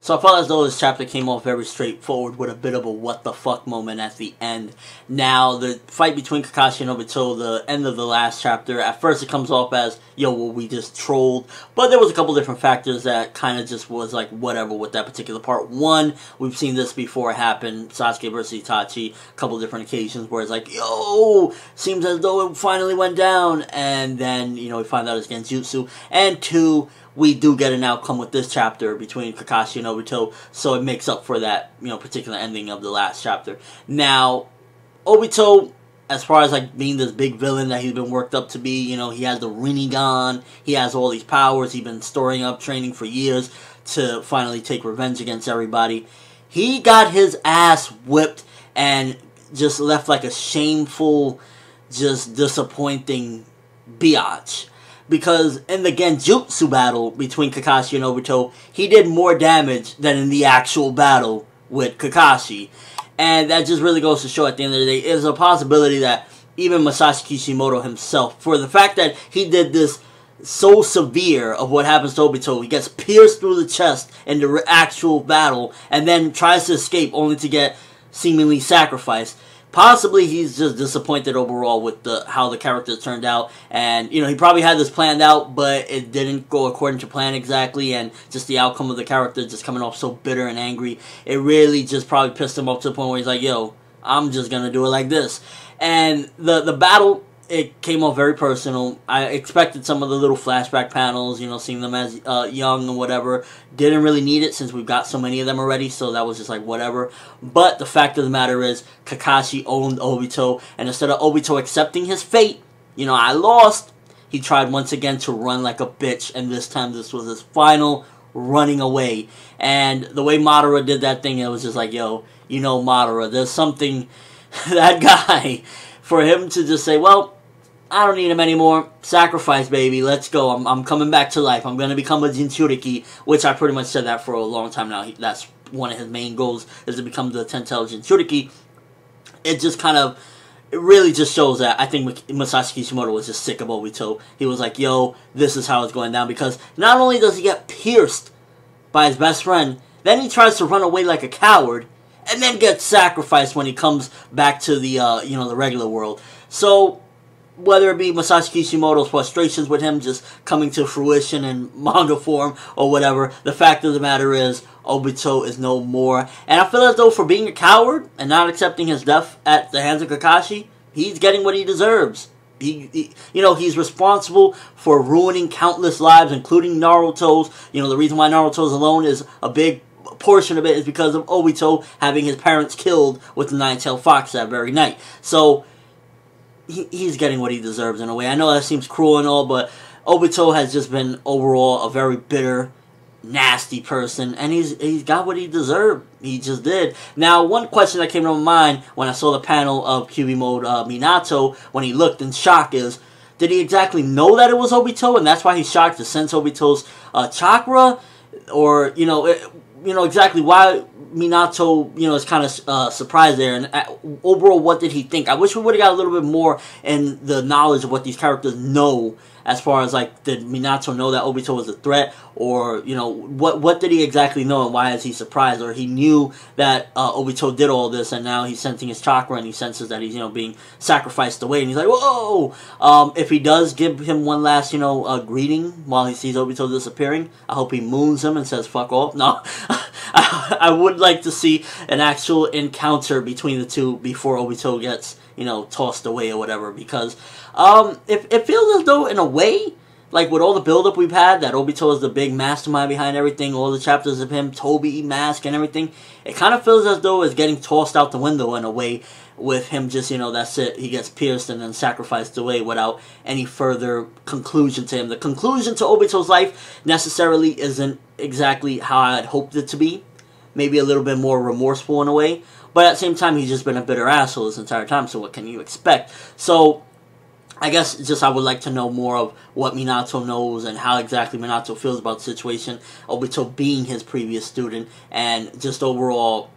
So I felt as though this chapter came off very straightforward with a bit of a what the fuck moment at the end. Now, the fight between Kakashi and Obito, the end of the last chapter, at first it comes off as, yo, well, we just trolled. But there was a couple different factors that kind of just was like, whatever with that particular part. One, we've seen this before happen, Sasuke versus Itachi, a couple different occasions where it's like, yo, seems as though it finally went down. And then, you know, we find out it's Genjutsu. And two, we do get an outcome with this chapter between Kakashi and Obito, so it makes up for that, you know, particular ending of the last chapter. Now, Obito, as far as like being this big villain that he's been worked up to be, you know, he has the Rinnegan, he has all these powers, he's been storing up training for years to finally take revenge against everybody. He got his ass whipped and just left like a shameful, just disappointing biatch. Because in the Genjutsu battle between Kakashi and Obito, he did more damage than in the actual battle with Kakashi. And that just really goes to show at the end of the day, there's a possibility that even Masashi Kishimoto himself, for the fact that he did this so severe of what happens to Obito, he gets pierced through the chest in the actual battle, and then tries to escape only to get seemingly sacrificed. Possibly he's just disappointed overall with how the character turned out, and you know, he probably had this planned out, but it didn't go according to plan exactly, and just the outcome of the character just coming off so bitter and angry, it really just probably pissed him off to the point where he's like, yo, I'm just gonna do it like this. And the battle, it came off very personal. I expected some of the little flashback panels, you know, seeing them as young and whatever. Didn't really need it since we've got so many of them already, so that was just like whatever. But the fact of the matter is, Kakashi owned Obito, and instead of Obito accepting his fate, you know, I lost, he tried once again to run like a bitch, and this time this was his final running away. And the way Madara did that thing, it was just like, yo, you know, Madara, there's something, that guy, for him to just say, well, I don't need him anymore. Sacrifice, baby. Let's go. I'm coming back to life. I'm going to become a Jinchuriki, which I pretty much said that for a long time now. That's one of his main goals, is to become the 10-tailed Jinchuriki. It just kind of, it really just shows that I think Masashi Kishimoto was just sick of Obito. He was like, yo, this is how it's going down. Because not only does he get pierced by his best friend, then he tries to run away like a coward, and then gets sacrificed when he comes back to the, you know, the regular world. So, whether it be Masashi Kishimoto's frustrations with him just coming to fruition in manga form or whatever, the fact of the matter is, Obito is no more. And I feel as though for being a coward and not accepting his death at the hands of Kakashi, he's getting what he deserves. You know, he's responsible for ruining countless lives, including Naruto's. You know, the reason why Naruto's alone is a big portion of it is because of Obito having his parents killed with the Nine-Tailed Fox that very night. So, he's getting what he deserves in a way. I know that seems cruel and all, but Obito has just been overall a very bitter, nasty person, and he's got what he deserved. He just did. Now, one question that came to my mind when I saw the panel of Kyuubi Mode Minato, when he looked in shock, is, did he exactly know that it was Obito, and that's why he's shocked to sense Obito's chakra? Or, you know, exactly why Minato, you know, is kind of surprised there. And overall, what did he think? I wish we would have got a little bit more in the knowledge of what these characters know, as far as, like, did Minato know that Obito was a threat? Or, you know, what did he exactly know, and why is he surprised? Or he knew that Obito did all this, and now he's sensing his chakra, and he senses that he's, you know, being sacrificed away, and he's like, whoa! If he does give him one last, you know, greeting while he sees Obito disappearing, I hope he moons him and says, fuck off. No, I would like to see an actual encounter between the two before Obito gets, you know, tossed away or whatever, because it feels as though, in a way, like with all the build-up we've had, that Obito is the big mastermind behind everything, all the chapters of him, Toby, Mask, and everything, it kind of feels as though it's getting tossed out the window in a way, with him just, you know, that's it, he gets pierced and then sacrificed away without any further conclusion to him. The conclusion to Obito's life necessarily isn't exactly how I had hoped it to be. Maybe a little bit more remorseful in a way, but at the same time, he's just been a bitter asshole this entire time, so what can you expect? So, I guess just I would like to know more of what Minato knows and how exactly Minato feels about the situation, Obito being his previous student, and just overall,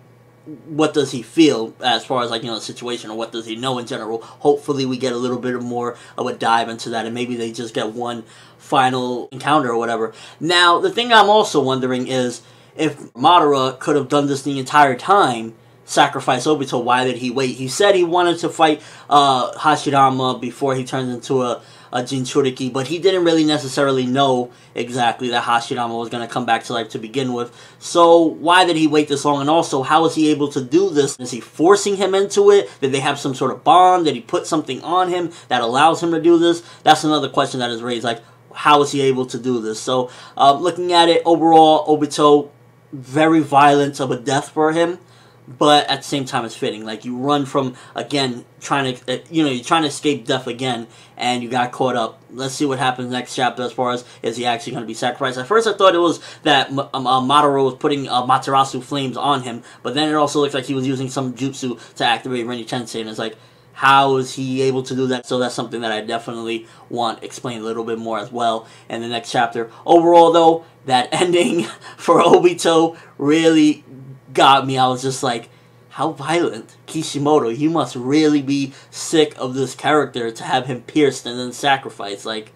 what does he feel as far as, like, you know, the situation, or what does he know in general. Hopefully we get a little bit more of a dive into that, and maybe they just get one final encounter or whatever. Now, the thing I'm also wondering is if Madara could have done this the entire time, sacrifice Obito, why did he wait? He said he wanted to fight Hashirama before he turned into a Jinchuriki, but he didn't really necessarily know exactly that Hashirama was going to come back to life to begin with. So why did he wait this long? And also, how was he able to do this? Is he forcing him into it? Did they have some sort of bond? Did he put something on him that allows him to do this? That's another question that is raised, like, how is he able to do this? So, looking at it, overall, Obito, very violent of a death for him. But at the same time, it's fitting. Like, you run from, again, trying to, you're trying to escape death again, and you got caught up. Let's see what happens next chapter as far as, is he actually going to be sacrificed? At first, I thought it was that Madara was putting Materasu flames on him, but then it also looked like he was using some jutsu to activate Renny Tensei, and it's like, how is he able to do that? So that's something that I definitely want explained a little bit more as well in the next chapter. Overall, though, that ending for Obito really got me. I was just like, how violent. Kishimoto, you must really be sick of this character to have him pierced and then sacrificed. Like,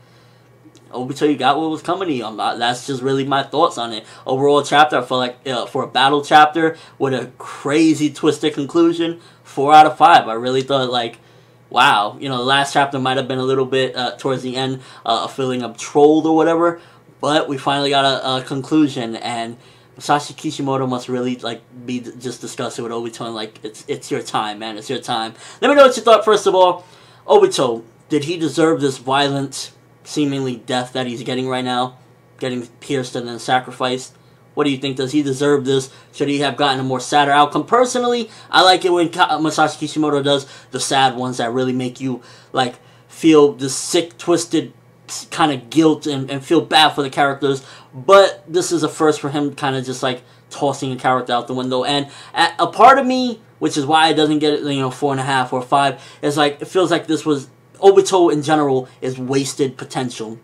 Obito, you got what was coming to you. That's just really my thoughts on it. Overall chapter, I felt like for a battle chapter with a crazy twisted conclusion, 4 out of 5. I really thought, like, wow. The last chapter might have been a little bit, towards the end, a feeling of trolled or whatever, but we finally got a conclusion, and Masashi Kishimoto must really, like, be just discussing with Obito, and, like, it's your time, man. It's your time. Let me know what you thought, first of all. Obito, did he deserve this violent, seemingly death that he's getting right now? Getting pierced and then sacrificed? What do you think? Does he deserve this? Should he have gotten a more sadder outcome? Personally, I like it when Masashi Kishimoto does the sad ones that really make you, like, feel this sick, twisted kind of guilt and feel bad for the characters. But this is a first for him, kind of just like tossing a character out the window. And a part of me, which is why it doesn't get it, 4.5 or 5, is like, it feels like this was, Obito in general is wasted potential.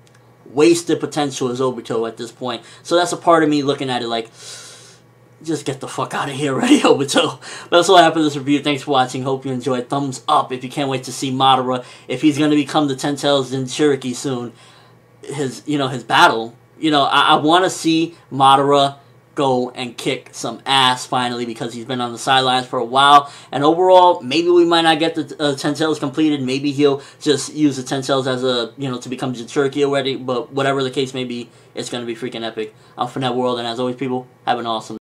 Wasted potential is Obito at this point. So that's a part of me looking at it like, just get the fuck out of here already, Obito. But that's all I have for this review. Thanks for watching. Hope you enjoyed. Thumbs up if you can't wait to see Madara, if he's going to become the Ten Tails Jinchuriki soon. His battle. I want to see Madara go and kick some ass finally, because he's been on the sidelines for a while. And overall, maybe we might not get the Ten Tails completed. Maybe he'll just use the Ten Tails as a, to become Jinchuriki already. But whatever the case may be, it's going to be freaking epic. I'm Finette World, and as always, people, have an awesome